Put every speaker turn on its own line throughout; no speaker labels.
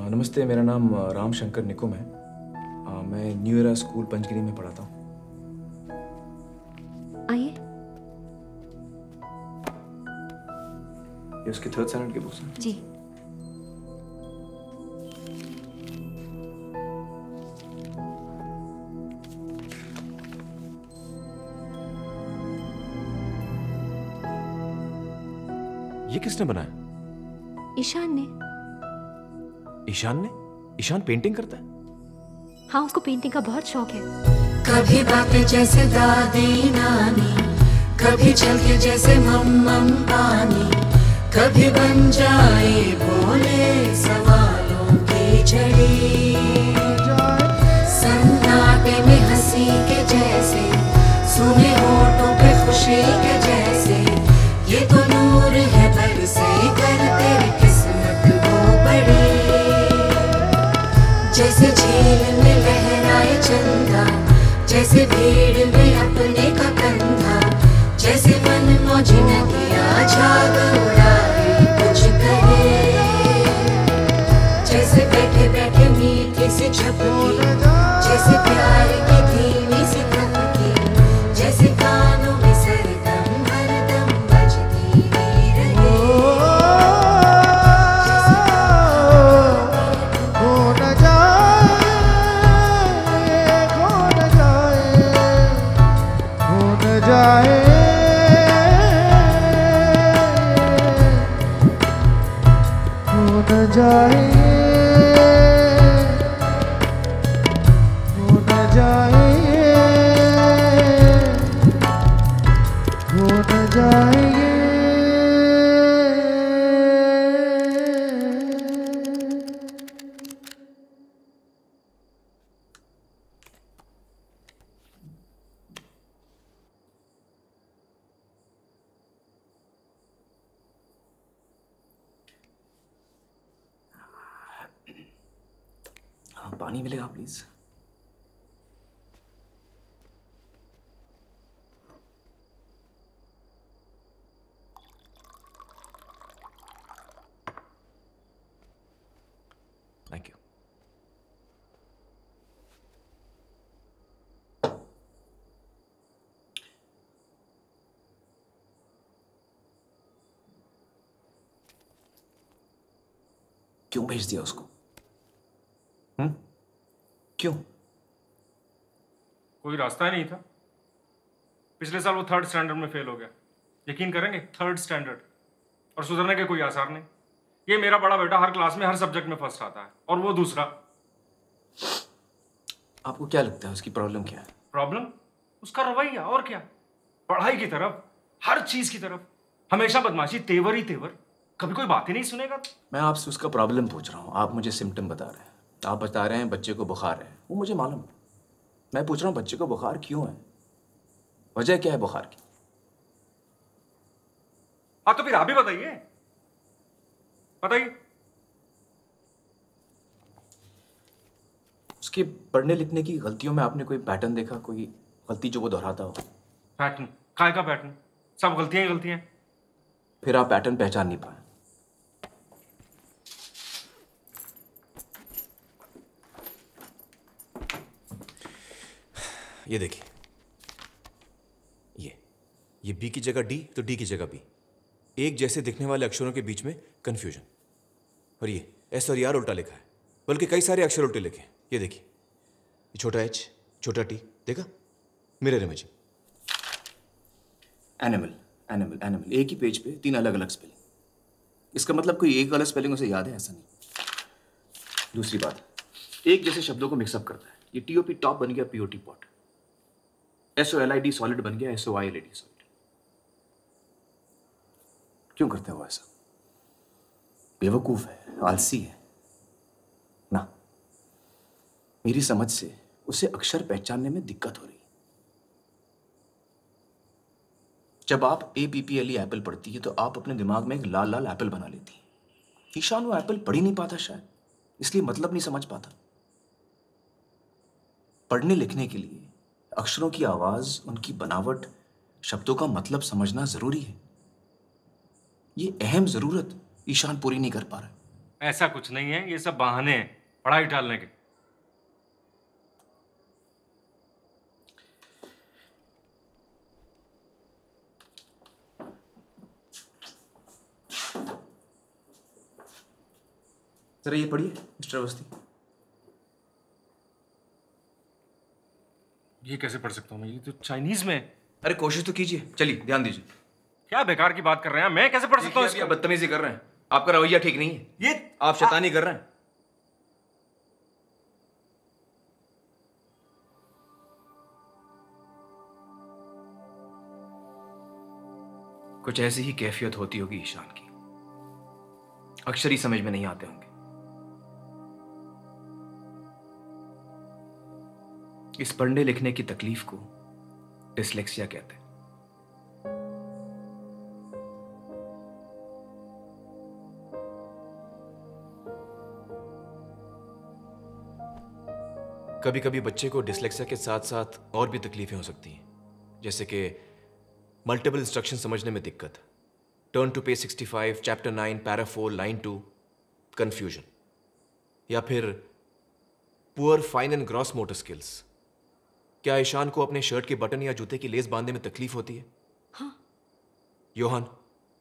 नमस्ते, मेरा नाम राम शंकर निकुम है। मैं न्यू एरा स्कूल पंचगिरी में पढ़ाता हूँ।
आइए।
ये उसके 3rd स्टैंडर्ड की बुक्स हैं।
जी।
ये किसने बनाया?
ईशान ने।
ईशान ने? ईशान पेंटिंग करता है?
हाँ, उसको पेंटिंग का बहुत शौक है।
कभी बातें जैसे दादी नानी, कभी चलके जैसे मम्मम पानी, कभी बन जाए भोले सवालों की झड़ी। सन्नाटे में हंसी के जैसे, सुने होठों पे खुशी के जैसे, ये तो नूर है बरसे कर तेरी किस्मत वो बड़ी। जैसे झील में लहराए चंदा, जैसे भीड़ में अपने का कंधा, जैसे मन मौजी नदियाँ झाग उड़ाए कुछ करे। जैसे बैठे बैठे मीठी सी झपकी, जैसे प्यार की धीमी सी थपकी, जैसे कानों में सरगम हरदम बजती ही रहे।
खो न जाए, खो न जाए, खो न जाए, खो न जाए, खो न जाए, खो न जाए।
हाँ, पानी मिलेगा प्लीज?
Thank you.
क्यों भेज दिया उसको? क्यों?
कोई रास्ता ही नहीं था। पिछले साल वो 3rd स्टैंडर्ड में फेल हो गया। यकीन करेंगे, 3rd स्टैंडर्ड, और सुधरने के कोई आसार नहीं। ये मेरा बड़ा बेटा हर क्लास में हर सब्जेक्ट में फर्स्ट आता है, और वो दूसरा।
आपको क्या लगता है उसकी प्रॉब्लम क्या है?
प्रॉब्लम उसका रवैया, और क्या। पढ़ाई की तरफ, हर चीज की तरफ हमेशा बदमाशी, तेवर ही तेवर। कभी कोई बात ही नहीं सुनेगा।
मैं आपसे उसका प्रॉब्लम पूछ रहा हूँ, आप मुझे सिम्टम बता रहे हैं। आप बता रहे हैं बच्चे को बुखार है, वो मुझे मालूम है। मैं पूछ रहा हूँ बच्चे को बुखार क्यों है, वजह क्या है बुखार की?
हाँ, तो फिर आप भी बताइए, बताइए।
उसके पढ़ने लिखने की गलतियों में आपने कोई पैटर्न देखा, कोई गलती जो वो दोहराता हो?
पैटर्न? काय का पैटर्न? सब गलतियां ही गलतियां।
फिर आप पैटर्न पहचान नहीं पाए।
ये देखिए, ये बी की जगह डी तो डी की जगह बी। एक जैसे दिखने वाले अक्षरों के बीच में कंफ्यूजन। और ये एस और आर उल्टा लिखा है, बल्कि कई सारे अक्षर उल्टे लिखे हैं। ये देखिए, छोटा एच, छोटा टी, देखा? Mirror imaging.
Animal, animal, animal, एक ही पेज पे 3 अलग अलग स्पेलिंग। इसका मतलब कोई एक गलत स्पेलिंग उसे याद है, ऐसा नहीं। दूसरी बात, एक जैसे शब्दों को मिक्सअप करता है। ये टीओपी टॉप बन गया पीओटी पॉट, SOLID सॉलिड बन गया SOILD सॉलिड। क्यों करते हो ऐसा? बेवकूफ है, आलसी है ना। मेरी समझ से उसे अक्षर पहचानने में दिक्कत हो रही है। जब आप APPLE एप्पल पढ़ती है तो आप अपने दिमाग में एक लाल लाल एप्पल बना लेती है। ईशान वो एप्पल पढ़ ही नहीं पाता, शायद इसलिए मतलब नहीं समझ पाता। पढ़ने लिखने के लिए अक्षरों की आवाज, उनकी बनावट, शब्दों का मतलब समझना जरूरी है। ये अहम जरूरत ईशान पूरी नहीं कर पा रहा।
ऐसा कुछ नहीं है, ये सब बहाने हैं पढ़ाई टालने के।
जरा ये पढ़िए मिस्टर अवस्थी।
ये कैसे पढ़ सकता हूँ मैं? ये तो चाइनीज में है।
अरे कोशिश तो कीजिए, चलिए ध्यान दीजिए।
क्या बेकार की बात कर रहे हैं, मैं कैसे पढ़ सकता हूँ
आप
इसको?
बदतमीजी कर रहे हैं, आपका रवैया ठीक नहीं है,
ये
आप शैतानी कर रहे हैं। कुछ ऐसी ही कैफियत होती होगी ईशान की, अक्षर ही समझ में नहीं आते होंगे। इस पढ़ने लिखने की तकलीफ को डिसलेक्सिया कहते हैं।
कभी कभी बच्चे को डिसलेक्सिया के साथ साथ और भी तकलीफें हो सकती हैं, जैसे कि मल्टीपल इंस्ट्रक्शन समझने में दिक्कत, turn to page 65, chapter 9, para 4, line 2, confusion, या फिर poor fine and gross motor skills. क्या ईशान को अपने शर्ट के बटन या जूते की लेस बांधने में तकलीफ होती है?
हाँ।
योहान,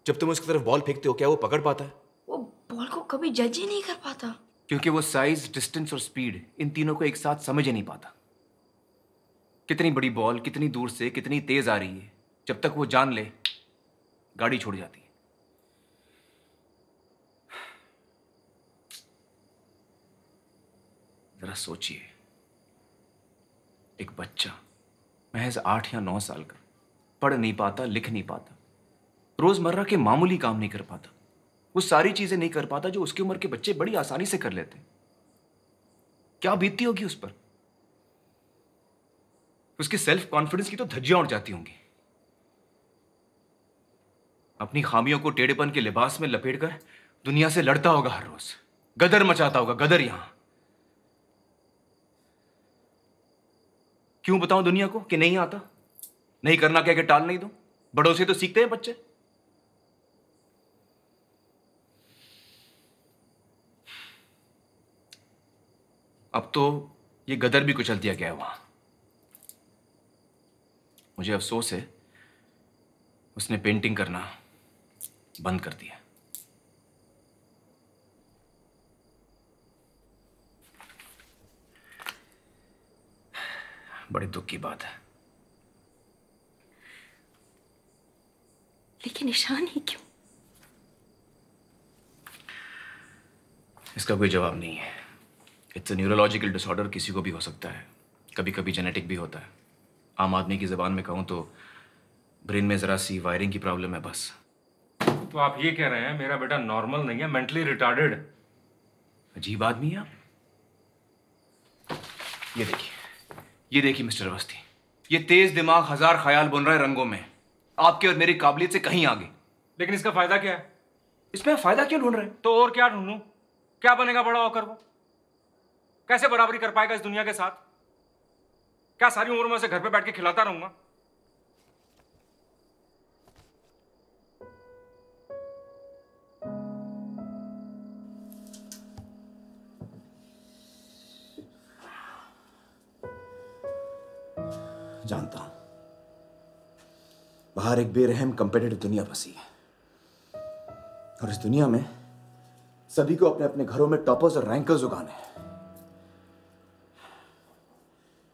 जब तुम उसकी तरफ बॉल फेंकते हो क्या वो पकड़ पाता है?
वो बॉल को कभी जज ही नहीं कर पाता।
क्योंकि वो साइज, डिस्टेंस और स्पीड, इन तीनों को एक साथ समझ ही नहीं पाता। कितनी बड़ी बॉल कितनी दूर से कितनी तेज आ रही है, जब तक वो जान ले गाड़ी छोड़ जाती है। जरा सोचिए, एक बच्चा महज 8 या 9 साल का पढ़ नहीं पाता, लिख नहीं पाता, रोजमर्रा के मामूली काम नहीं कर पाता, वो सारी चीजें नहीं कर पाता जो उसकी उम्र के बच्चे बड़ी आसानी से कर लेते हैं। क्या बीतती होगी उस पर? उसके सेल्फ कॉन्फिडेंस की तो धज्जियां उड़ जाती होंगी। अपनी खामियों को टेढ़ेपन के लिबास में लपेटकर दुनिया से लड़ता होगा हर रोज, गदर मचाता होगा, गदर। यहां क्यों बताऊं दुनिया को कि नहीं आता, नहीं करना क्या कि टाल नहीं दो? बड़ों से तो सीखते हैं बच्चे। अब तो ये गदर भी कुचल दिया गया है वहां। मुझे अफसोस है उसने पेंटिंग करना बंद कर दिया। बड़े दुख की बात है।
लेकिन ईशान ही क्यों?
इसका कोई जवाब नहीं है। इट्स अ न्यूरोलॉजिकल डिसऑर्डर, किसी को भी हो सकता है, कभी कभी जेनेटिक भी होता है। आम आदमी की ज़बान में कहूँ तो ब्रेन में ज़रा सी वायरिंग की प्रॉब्लम है बस।
तो आप ये कह रहे हैं मेरा बेटा नॉर्मल नहीं है, मेंटली रिटार्डेड?
अजीब आदमी है आप। ये देखिए मिस्टर अवस्थी, ये तेज दिमाग हजार ख्याल बुन रहा है रंगों में, आपके और मेरी काबिलियत से कहीं आगे।
लेकिन इसका फायदा क्या है?
इसमें फायदा क्यों ढूंढ रहे हैं?
तो और क्या ढूंढूं? क्या बनेगा बड़ा होकर वो? कैसे बराबरी कर पाएगा इस दुनिया के साथ? क्या सारी उम्र में उसे घर पे बैठ के खिलाता रहूंगा?
जानता हूं बाहर एक बेरहम कंपेटिटिव दुनिया बसी है, और इस दुनिया में सभी को अपने अपने घरों में टॉपर्स और रैंकर्स उगाने हैं।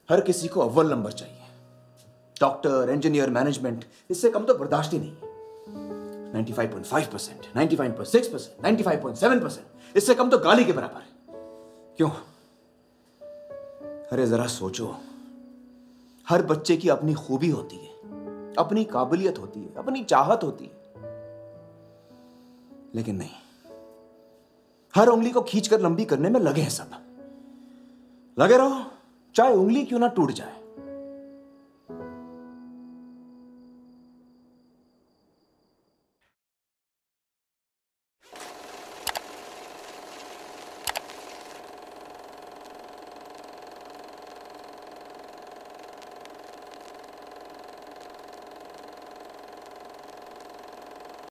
हर किसी को अव्वल नंबर चाहिए। डॉक्टर, इंजीनियर, मैनेजमेंट, इससे कम तो बर्दाश्त ही नहीं। 95.5%, 95.6%, 95.7%, इससे कम तो गाली के बराबर है। क्यों? अरे जरा सोचो, हर बच्चे की अपनी खूबी होती है, अपनी काबिलियत होती है, अपनी चाहत होती है, लेकिन नहीं, हर उंगली को खींचकर लंबी करने में लगे हैं सब। लगे रहो, चाहे उंगली क्यों ना टूट जाए।